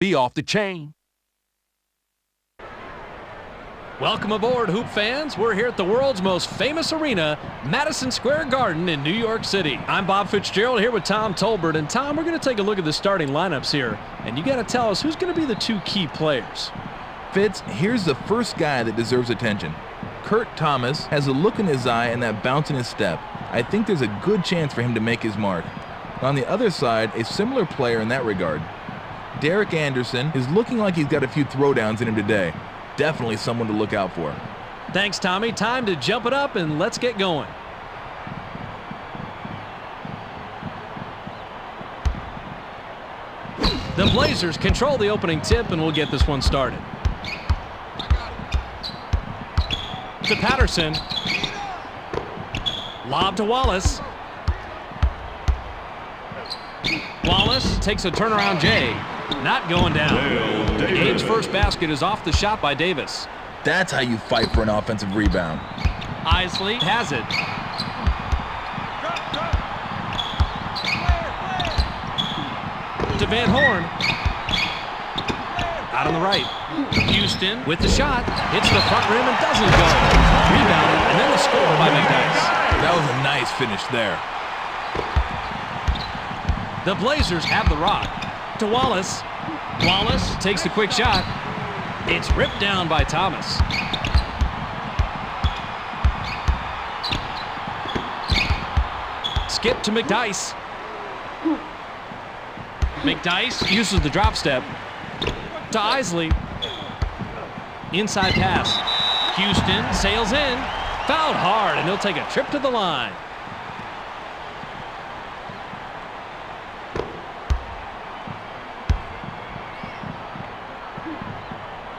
be off the chain. Welcome aboard, Hoop fans. We're here at the world's most famous arena, Madison Square Garden in New York City. I'm Bob Fitzgerald here with Tom Tolbert. And Tom, we're going to take a look at the starting lineups here. And you got to tell us who's going to be the two key players. Fitz, here's the first guy that deserves attention. Kurt Thomas has a look in his eye and that bounce in his step. I think there's a good chance for him to make his mark. On the other side, a similar player in that regard. Derek Anderson is looking like he's got a few throwdowns in him today. Definitely someone to look out for. Thanks, Tommy. Time to jump it up and let's get going. The Blazers control the opening tip and we'll get this one started. To Patterson. Lob to Wallace. Wallace takes a turnaround J. Not going down. The game's first basket is off the shot by Davis. That's how you fight for an offensive rebound. Isley has it. To Van Horn. Out on the right. Houston with the shot. Hits the front rim and doesn't go. Rebounded and then a score by McDyess. That was a nice finish there. The Blazers have the rock. To Wallace. Wallace takes the quick shot. It's ripped down by Thomas. Skip to McDyess. McDyess uses the drop step. To Isley. Inside pass. Houston sails in. Fouled hard, and he'll take a trip to the line.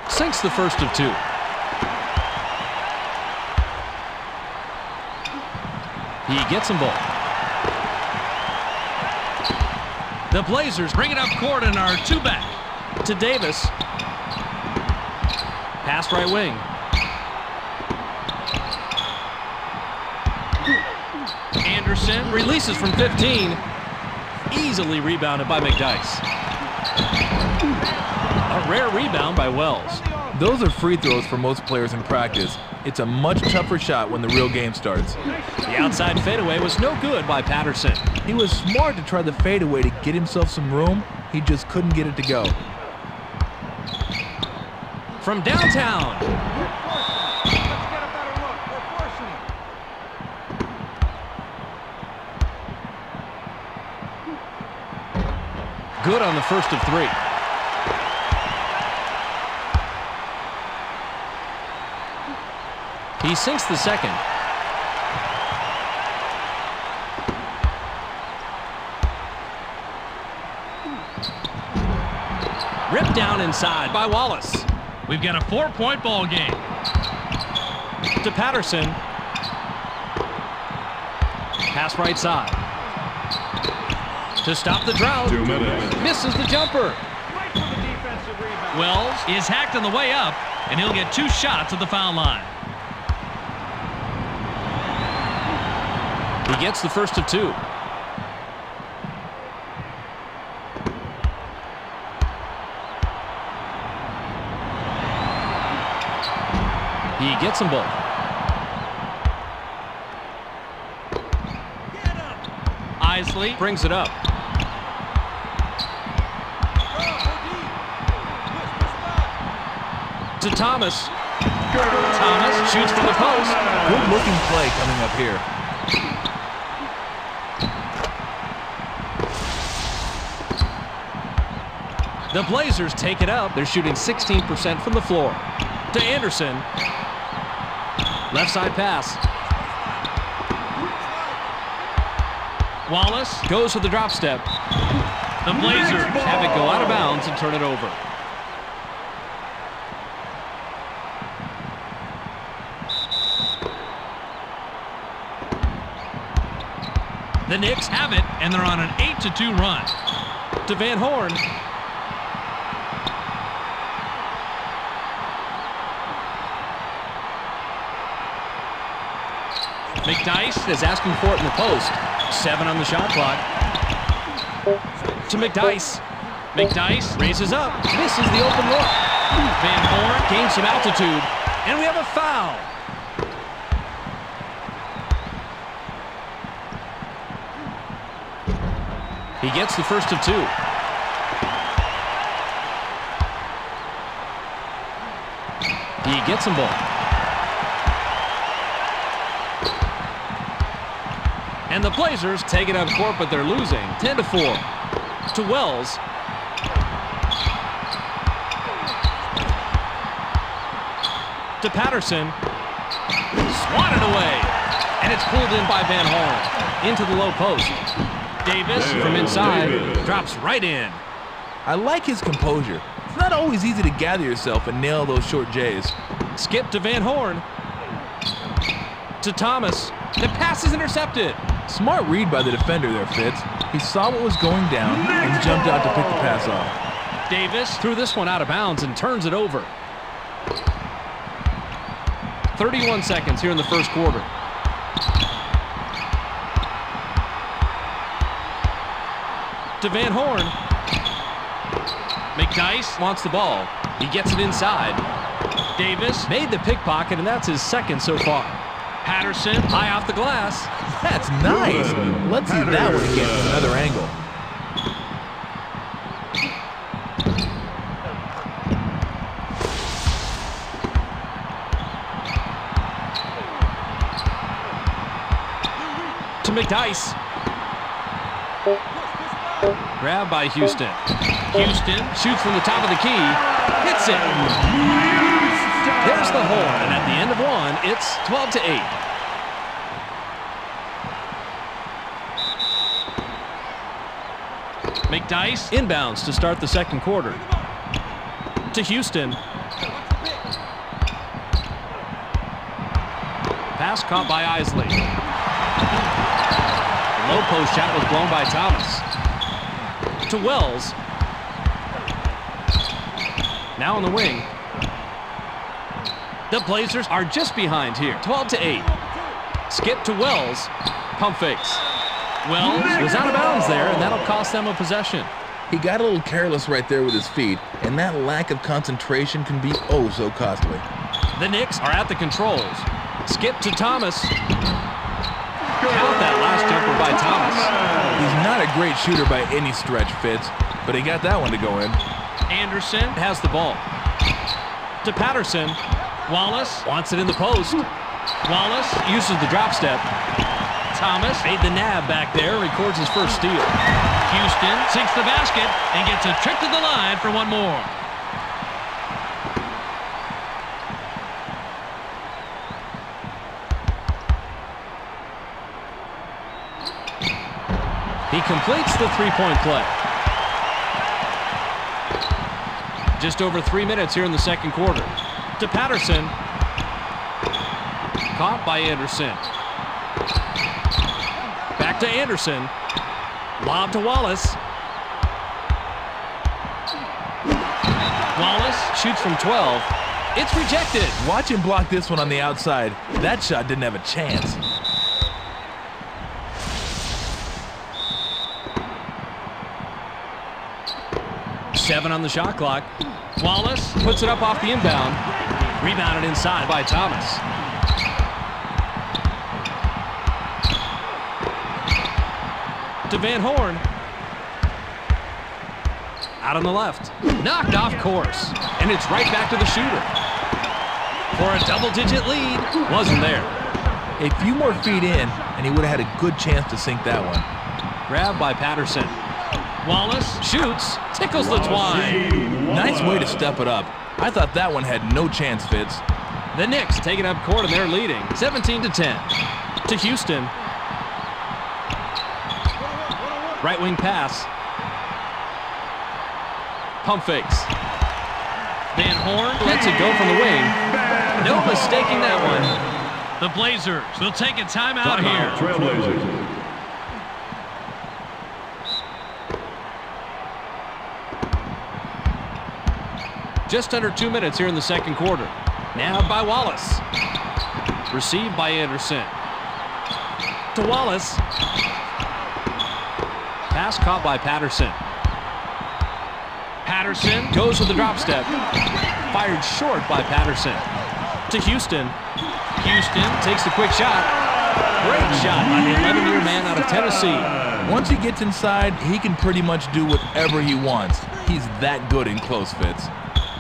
Sinks the first of two. He gets them both. The Blazers bring it up court and are two back. To Davis. Pass right wing. Anderson releases from 15. Easily rebounded by McDyess. A rare rebound by Wells. Those are free throws for most players in practice. It's a much tougher shot when the real game starts. The outside fadeaway was no good by Patterson. He was smart to try the fadeaway to get himself some room. He just couldn't get it to go. From downtown. Good on the first of three. He sinks the second. Ripped down inside by Wallace. We've got a 4-point ball game. To Patterson. Pass right side. To stop the drought. 2 minutes. Misses the jumper. Wells is hacked on the way up, and he'll get 2 shots at the foul line. He gets the first of 2. He gets them both. Isley brings it up. To Thomas. Thomas shoots from the post. Good looking play coming up here. The Blazers take it up. They're shooting 16% from the floor. To Anderson. Left side pass. Wallace goes for the drop step. The Blazers have it go out of bounds and turn it over. The Knicks have it, and they're on an 8-2 run. To Van Horn. McDyess is asking for it in the post. 7 on the shot clock. To McDyess. McDyess raises up, misses the open look. Van Horn gains some altitude, and we have a foul. He gets the first of 2. He gets them both. And the Blazers take it up court, but they're losing 10-4. To Wells. To Patterson. Swatted away. And it's pulled in by Van Horn. Into the low post. Davis from inside drops right in. I like his composure. It's not always easy to gather yourself and nail those short J's. Skip to Van Horn. To Thomas. The pass is intercepted. Smart read by the defender there, Fitz. He saw what was going down and jumped out to pick the pass off. Davis threw this one out of bounds and turns it over. 31 seconds here in the first quarter. To Van Horn. McDyess wants the ball. He gets it inside. Davis made the pickpocket, and that's his second so far. Patterson high off the glass. That's nice. Let's see that one again from another angle. To McDyess. Grabbed by Houston. Houston shoots from the top of the key. Hits it. There's the horn, and at the end of one, it's 12-8. McDyess inbounds to start the second quarter. To Houston. Pass caught by Isley. The low post shot was blown by Thomas. To Wells. Now on the wing. The Blazers are just behind here, 12-8. Skip to Wells. Pump fakes. Wells was out of bounds there, and that'll cost them a possession. He got a little careless right there with his feet, and that lack of concentration can be oh so costly. The Knicks are at the controls. Skip to Thomas. Count that last jumper by Thomas. He's not a great shooter by any stretch, Fitz, but he got that one to go in. Anderson has the ball. To Patterson. Wallace wants it in the post. Wallace uses the drop step. Thomas made the nab back there, records his first steal. Houston sinks the basket and gets a trip to the line for one more. He completes the three-point play. Just over 3 minutes here in the second quarter. To Patterson. Caught by Anderson. Back to Anderson. Lob to Wallace. Wallace shoots from 12. It's rejected. Watch him block this one on the outside. That shot didn't have a chance. Seven on the shot clock. Wallace puts it up off the inbound. Rebounded inside by Thomas. To Van Horn. Out on the left. Knocked off course. And it's right back to the shooter. For a double-digit lead. Wasn't there. A few more feet in, and he would have had a good chance to sink that one. Grabbed by Patterson. Wallace shoots. Tickles the twine. Nice way to step it up. I thought that one had no chance, Fitz. The Knicks taking up court, and they're leading 17-10. To Houston. Right wing pass. Pump fakes. Van Horn lets it go from the wing. No mistaking that one. The Blazers will take a timeout here. Trailblazers. Just under 2 minutes here in the second quarter. Now by Wallace. Received by Anderson. To Wallace. Pass caught by Patterson. Anderson goes with the drop step. Fired short by Patterson. To Houston. Houston takes the quick shot. Great shot by the 11-year man out of Tennessee. Once he gets inside, he can pretty much do whatever he wants. He's that good in close fits.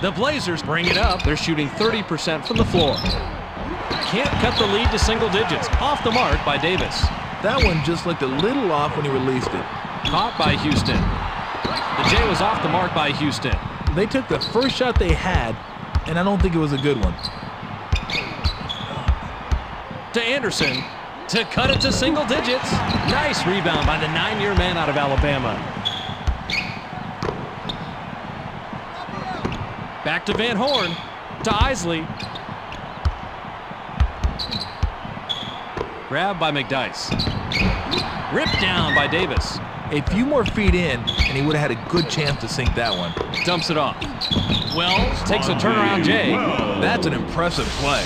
The Blazers bring it up. They're shooting 30% from the floor. Can't cut the lead to single digits. Off the mark by Davis. That one just looked a little off when he released it. Caught by Houston. The J was off the mark by Houston. They took the first shot they had, and I don't think it was a good one. To Anderson. To cut it to single digits. Nice rebound by the 9-year man out of Alabama. Back to Van Horn. To Isley. Grabbed by McDyess. Ripped down by Davis. A few more feet in, and he would have had a good chance to sink that one. Dumps it off. Wells takes a turnaround J. That's an impressive play.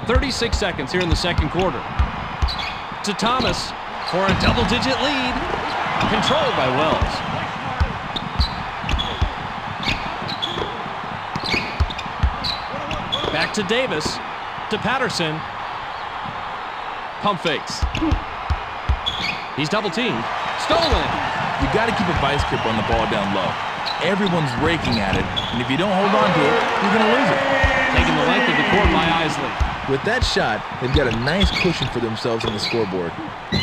.36 seconds here in the second quarter. To Thomas for a double-digit lead. Controlled by Wells. Back to Davis. To Patterson. Pump fakes. He's double-teamed. Stolen. You got to keep a vice grip on the ball down low. Everyone's raking at it, and if you don't hold on to it, you're going to lose it. Taking the length of the court by Isley. With that shot, they've got a nice cushion for themselves on the scoreboard.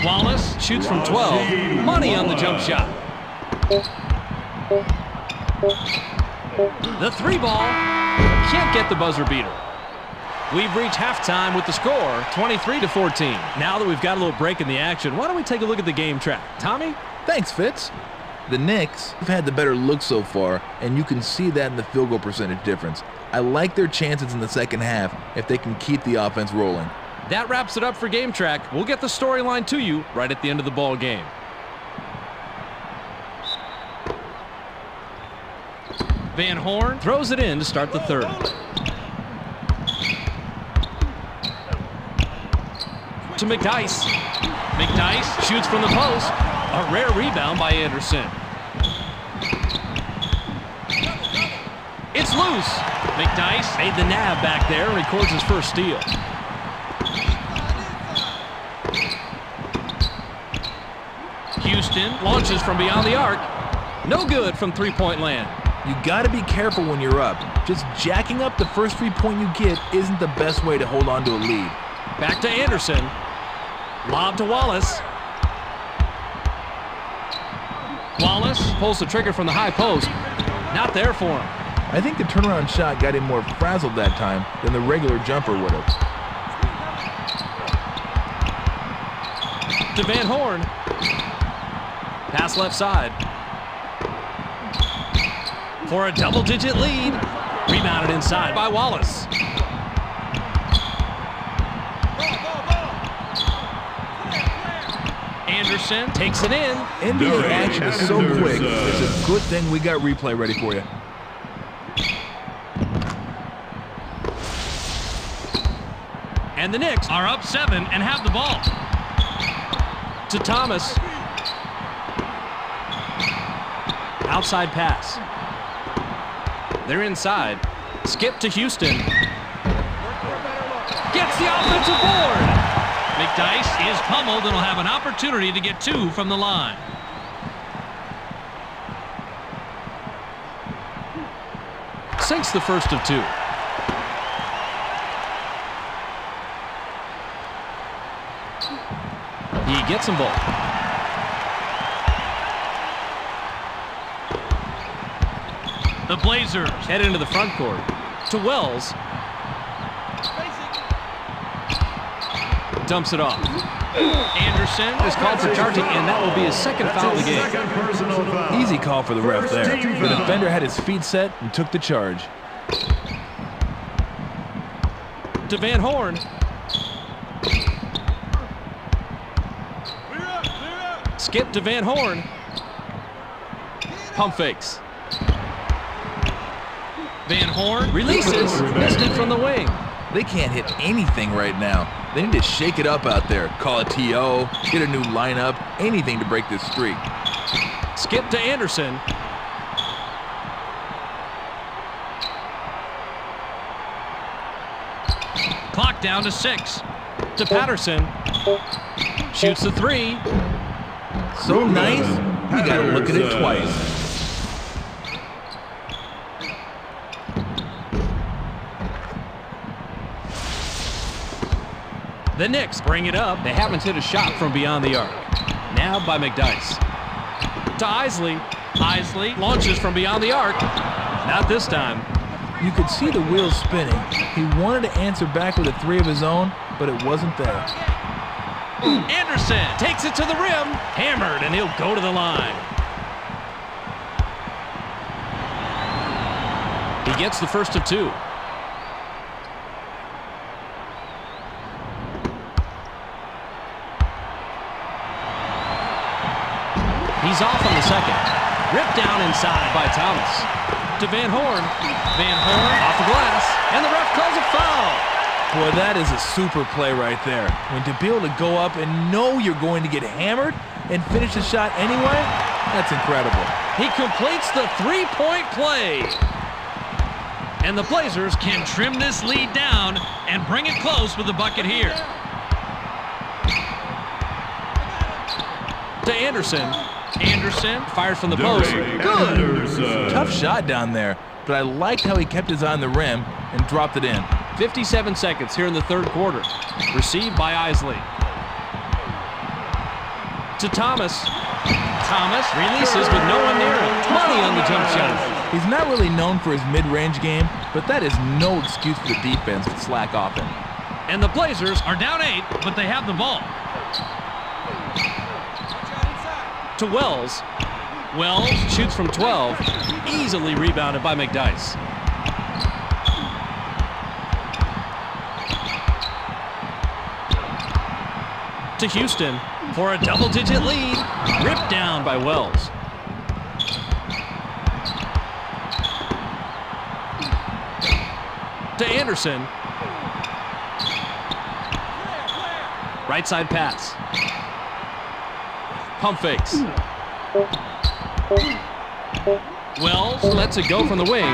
Wallace shoots from 12. Money on the jump shot. The three ball. Can't get the buzzer beater. We've reached halftime with the score, 23-14. Now that we've got a little break in the action, why don't we take a look at the game track? Tommy? Thanks, Fitz. The Knicks have had the better look so far, and you can see that in the field goal percentage difference. I like their chances in the second half if they can keep the offense rolling. That wraps it up for Game Track. We'll get the storyline to you right at the end of the ball game. Van Horn throws it in to start the third. To McDyess. McDyess shoots from the post. A rare rebound by Anderson. It's loose. McDyess made the nab back there and records his first steal. Houston launches from beyond the arc. No good from three-point land. You got to be careful when you're up. Just jacking up the first 3 point you get isn't the best way to hold on to a lead. Back to Anderson. Lob to Wallace. Wallace pulls the trigger from the high post. Not there for him. I think the turnaround shot got him more frazzled that time than the regular jumper would have. To Van Horn. Pass left side. For a double-digit lead. Rebounded inside by Wallace. Anderson takes it in. NBA action is so quick, it's a good thing we got replay ready for you. And the Knicks are up 7 and have the ball. To Thomas. Outside pass. They're inside. Skip to Houston. Gets the offensive board. McDyess is pummeled and will have an opportunity to get 2 from the line. Sinks the first of 2. He gets them both. The Blazers head into the front court. To Wells. Dumps it off. Anderson is called for charging, and that will be his second foul of the game. Easy call for the ref there. The defender had his feet set and took the charge. To Van Horn. Skip to Van Horn. Pump fakes. Van Horn releases. Missed it from the wing. They can't hit anything right now. They need to shake it up out there. Call a TO, get a new lineup, anything to break this streak. Skip to Anderson. Clock down to 6. To Patterson. Shoots the 3. So nice, you gotta look at it twice. The Knicks bring it up. They haven't hit a shot from beyond the arc. Now by McDyess. To Isley. Isley launches from beyond the arc. Not this time. You could see the wheels spinning. He wanted to answer back with a 3 of his own, but it wasn't there. Anderson takes it to the rim. Hammered, and he'll go to the line. He gets the first of 2. He's off on the second. Ripped down inside by Thomas. To Van Horn. Van Horn off the glass. And the ref calls a foul. Boy, that is a super play right there. When to be able to go up and know you're going to get hammered and finish the shot anyway, that's incredible. He completes the three-point play. And the Blazers can trim this lead down and bring it close with the bucket here. To Anderson. Anderson fires from the post. Good. Tough shot down there, but I liked how he kept his eye on the rim and dropped it in. 57 seconds here in the third quarter. Received by Isley. To Thomas. Thomas releases with no one near him. Money on the jump shot. He's not really known for his mid-range game, but that is no excuse for the defense to slack off him. And the Blazers are down 8, but they have the ball. To Wells. Wells shoots from 12. Easily rebounded by McDyess. To Houston for a double-digit lead. Ripped down by Wells. To Anderson. Right side pass. Pump fakes. Wells lets it go from the wing.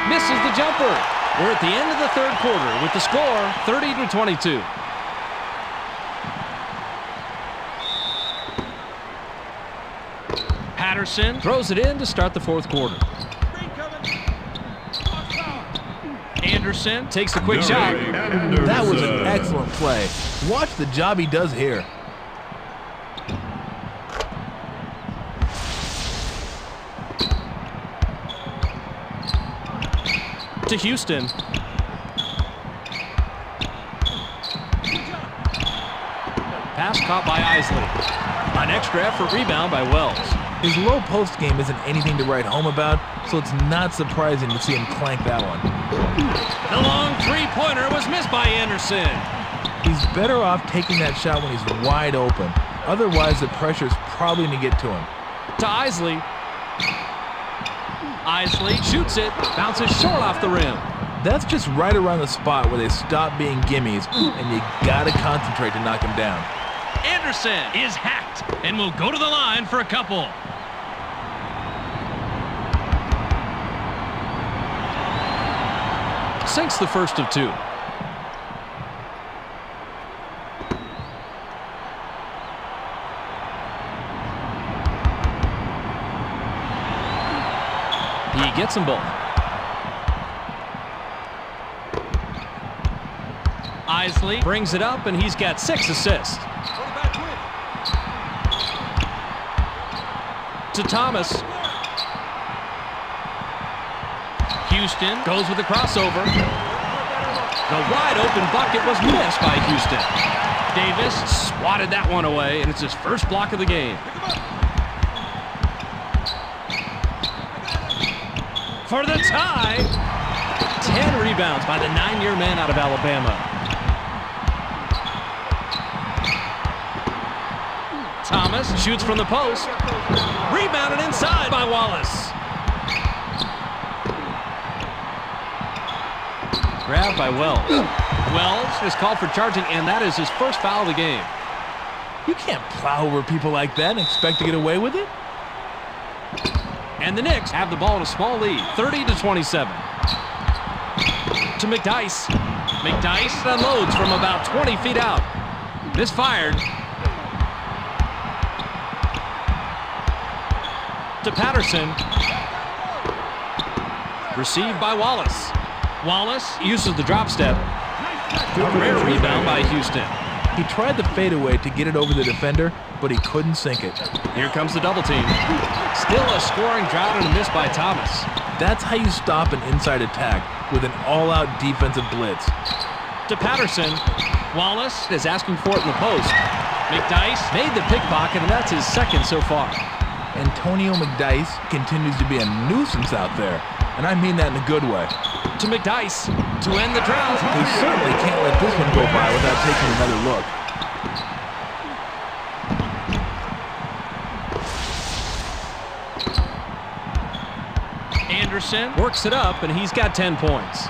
Misses the jumper. We're at the end of the third quarter with the score 30-22. Patterson throws it in to start the fourth quarter. Anderson takes the quick shot. That was an excellent play. Watch the job he does here. To Houston. Pass caught by Isley. An extra effort rebound by Wells. His low post game isn't anything to write home about, so it's not surprising to see him clank that one. The long three-pointer was missed by Anderson. He's better off taking that shot when he's wide open. Otherwise, the pressure's probably going to get to him. To Isley. Isley shoots it, bounces short off the rim. That's just right around the spot where they stop being gimmies, and you gotta concentrate to knock him down. Anderson is hacked and will go to the line for a couple. Sinks the first of 2. He gets them both. Isley brings it up, and he's got 6 assists. To Thomas. Houston goes with the crossover. The wide open bucket was missed by Houston. Davis swatted that one away, and it's his first block of the game. For the tie. 10 rebounds by the 9-year man out of Alabama. Thomas shoots from the post. Rebounded inside by Wallace. Grabbed by Wells. Wells is called for charging, and that is his first foul of the game. You can't plow over people like that and expect to get away with it. And the Knicks have the ball in a small lead, 30-27. To McDyess. McDyess unloads from about 20 feet out. Misfired. To Patterson. Received by Wallace. Wallace uses the drop step. Rare rebound by Houston. He tried the fadeaway to get it over the defender, but he couldn't sink it. Here comes the double team. Still a scoring drought and a miss by Thomas. That's how you stop an inside attack, with an all-out defensive blitz. To Patterson. Wallace is asking for it in the post. McDyess made the pickpocket, and that's his second so far. Antonio McDyess continues to be a nuisance out there, and I mean that in a good way. To McDyess to end the drought. They certainly can't let this one go by without taking another look. Anderson works it up, and he's got 10 points.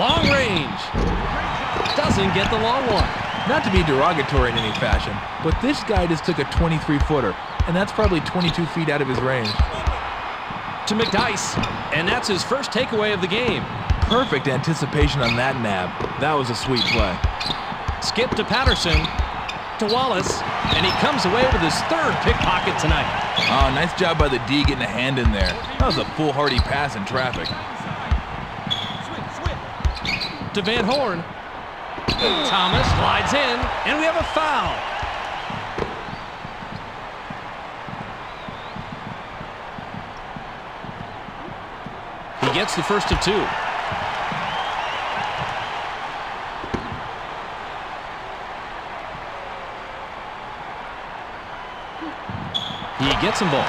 Long range. Doesn't get the long one. Not to be derogatory in any fashion, but this guy just took a 23-footer, and that's probably 22 feet out of his range. To McDyess, and that's his first takeaway of the game. Perfect anticipation on that nab. That was a sweet play. Skip to Patterson, to Wallace, and he comes away with his third pickpocket tonight. Oh, nice job by the D getting a hand in there. That was a foolhardy pass in traffic. To Van Horn. Thomas slides in, and we have a foul. He gets the first of two. He gets them both.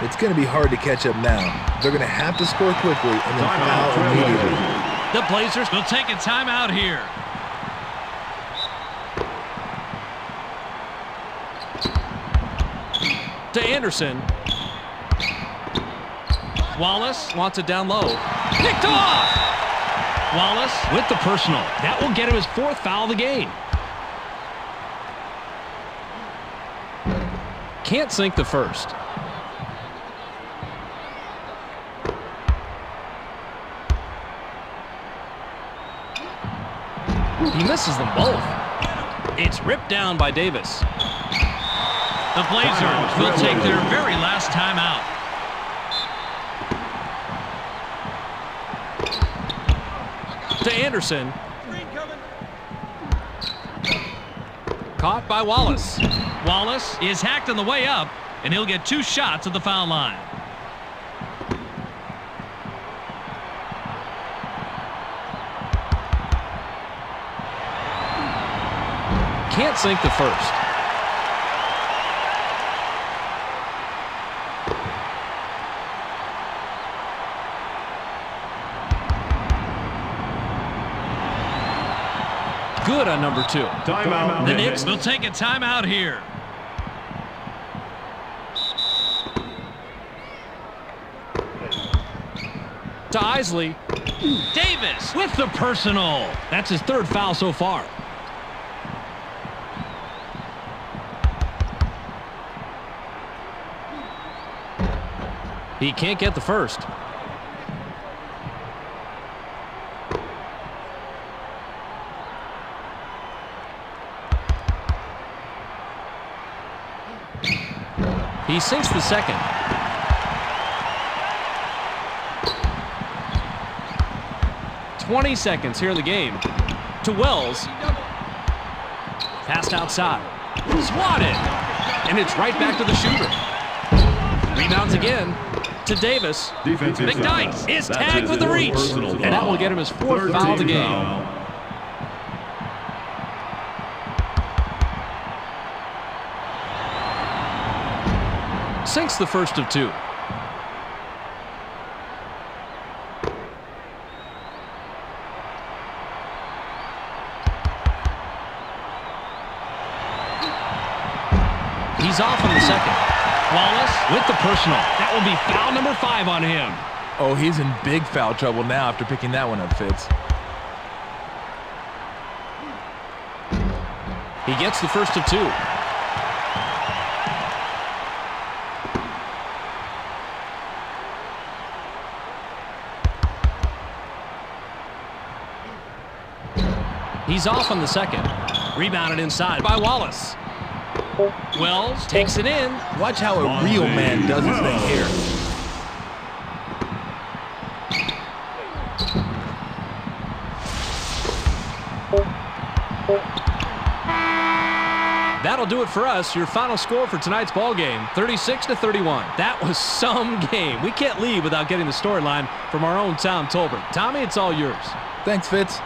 It's going to be hard to catch up now. They're going to have to score quickly and then foul immediately. The Blazers will take a timeout here. To Anderson. Wallace wants it down low. Picked off! Wallace with the personal. That will get him his fourth foul of the game. Can't sink the first. He misses them both. It's ripped down by Davis. The Blazers will take their very last timeout. To Anderson. Caught by Wallace. Wallace is hacked on the way up, and he'll get two shots at the foul line. Can't sink the first. Good on number two. Timeout. The Knicks will take a timeout here. To Isley. Davis with the personal. That's his third foul so far. He can't get the first. He sinks the second. "20 seconds here in the game. To Wells. Passed outside. Swatted. And it's right back to the shooter. Rebounds again. To Davis. McDyess is tagged with the reach. And that will get him his fourth foul of the game. Sinks the first of two. He's off on the second. Wallace with the personal. That will be foul number 5 on him. Oh, he's in big foul trouble now after picking that one up, Fitz. He gets the first of 2. He's off on the second. Rebounded inside by Wallace. Wells takes it in. Watch how a real man does his thing here. That'll do it for us. Your final score for tonight's ball game, 36-31. That was some game. We can't leave without getting the storyline from our own Tom Tolbert. Tommy, it's all yours. Thanks, Fitz.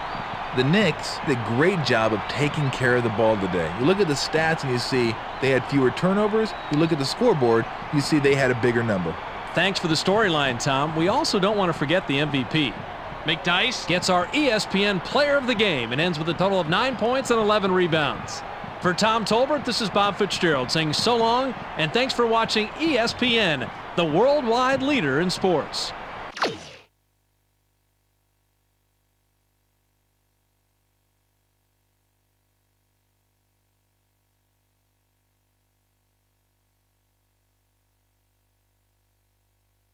The Knicks did a great job of taking care of the ball today. You look at the stats and you see they had fewer turnovers. You look at the scoreboard, you see they had a bigger number. Thanks for the storyline, Tom. We also don't want to forget the MVP. McDyess gets our ESPN Player of the Game and ends with a total of 9 points and 11 rebounds. For Tom Tolbert, this is Bob Fitzgerald saying so long, and thanks for watching ESPN, the worldwide leader in sports.